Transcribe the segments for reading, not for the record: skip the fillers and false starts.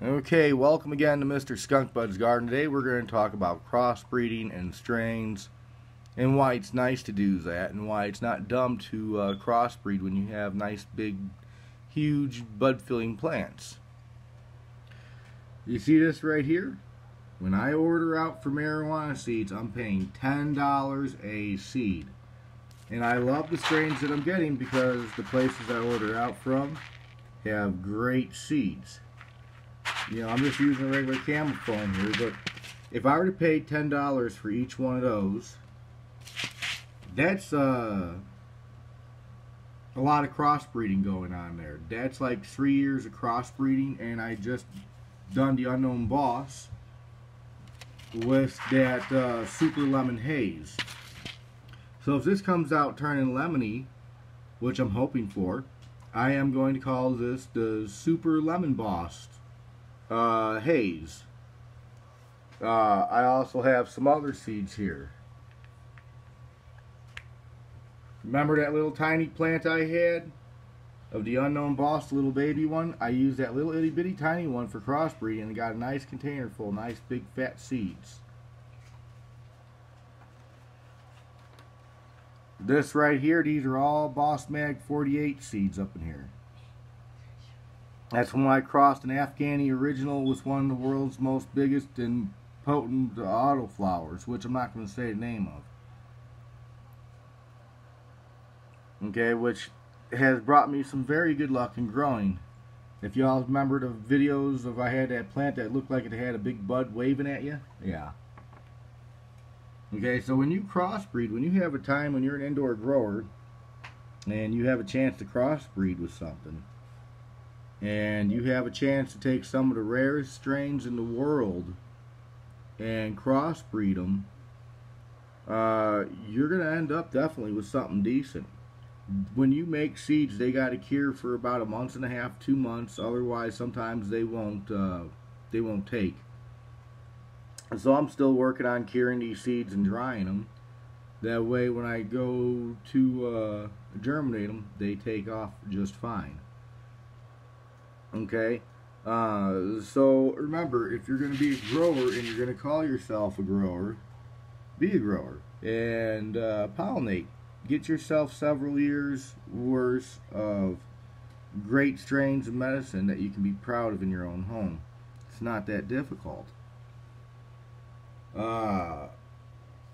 Okay, welcome again to Mr. Skunkbud's Garden. Today we're going to talk about crossbreeding and strains and why it's nice to do that and why it's not dumb to crossbreed when you have nice big huge bud filling plants. You see this right here? When I order out for marijuana seeds, I'm paying $10 a seed. And I love the strains that I'm getting because the places I order out from have great seeds. You know, I'm just using a regular camel phone here, but if I were to pay $10 for each one of those, that's a lot of crossbreeding going on there. That's like 3 years of crossbreeding, and I just done the Unknown Boss with that Super Lemon Haze. So if this comes out turning lemony, which I'm hoping for, I am going to call this the Super Lemon Boss Haze. I also have some other seeds here. Remember that little tiny plant I had of the Unknown Boss, the little baby one? I used that little itty bitty tiny one for crossbreeding and got a nice container full of nice big fat seeds. This right here, these are all Boss Mag 48 seeds up in here. That's when I crossed an Afghani original with one of the world's most biggest and potent autoflowers, which I'm not going to say the name of. Okay, which has brought me some very good luck in growing. If y'all remember the videos of I had that plant that looked like it had a big bud waving at you? Yeah. Okay, so when you crossbreed, when you have a time when you're an indoor grower and you have a chance to crossbreed with something, and you have a chance to take some of the rarest strains in the world and crossbreed them, you're going to end up definitely with something decent. When you make seeds, they got to cure for about a month and a half, 2 months. Otherwise, sometimes they won't take. So I'm still working on curing these seeds and drying them. That way, when I go to germinate them, they take off just fine. Okay, so remember, if you're going to be a grower and you're going to call yourself a grower, be a grower and pollinate. Get yourself several years worth of great strains of medicine that you can be proud of in your own home. It's not that difficult.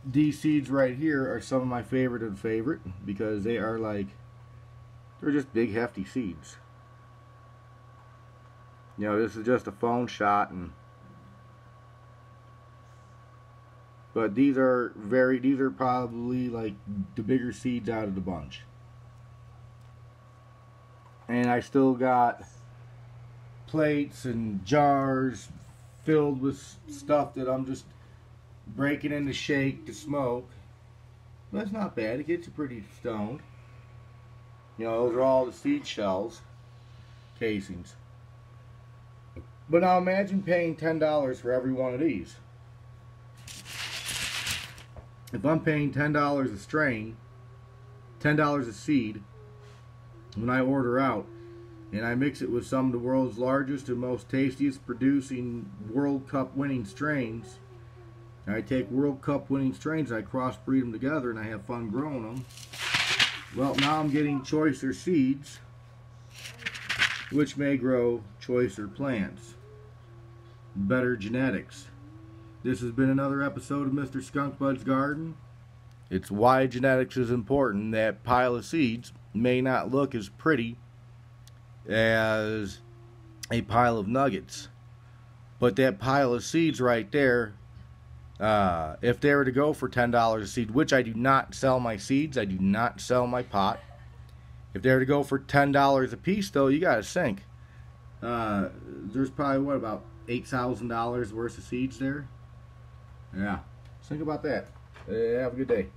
These seeds right here are some of my favorite of the favorite because they are like, they're just big hefty seeds. You know, this is just a phone shot, but these are probably like the bigger seeds out of the bunch. And I still got plates and jars filled with stuff that I'm just breaking in to shake to smoke. That's not bad. It gets you pretty stoned. You know, those are all the seed shells, casings. But now imagine paying $10 for every one of these. If I'm paying $10 a strain, $10 a seed, when I order out, and I mix it with some of the world's largest and most tastiest producing World Cup winning strains, and I take World Cup winning strains, I crossbreed them together, and I have fun growing them. Well, now I'm getting choicer seeds, which may grow choicer plants. Better genetics. This has been another episode of Mr. Skunkbud's Garden. It's why genetics is important. That pile of seeds may not look as pretty as a pile of nuggets, but that pile of seeds right there, if they were to go for $10 a seed, which I do not sell my seeds, I do not sell my pot. If they were to go for $10 a piece, though, you got to think. There's probably, what, about $8,000 worth of seeds there? Yeah. Think about that. Have a good day.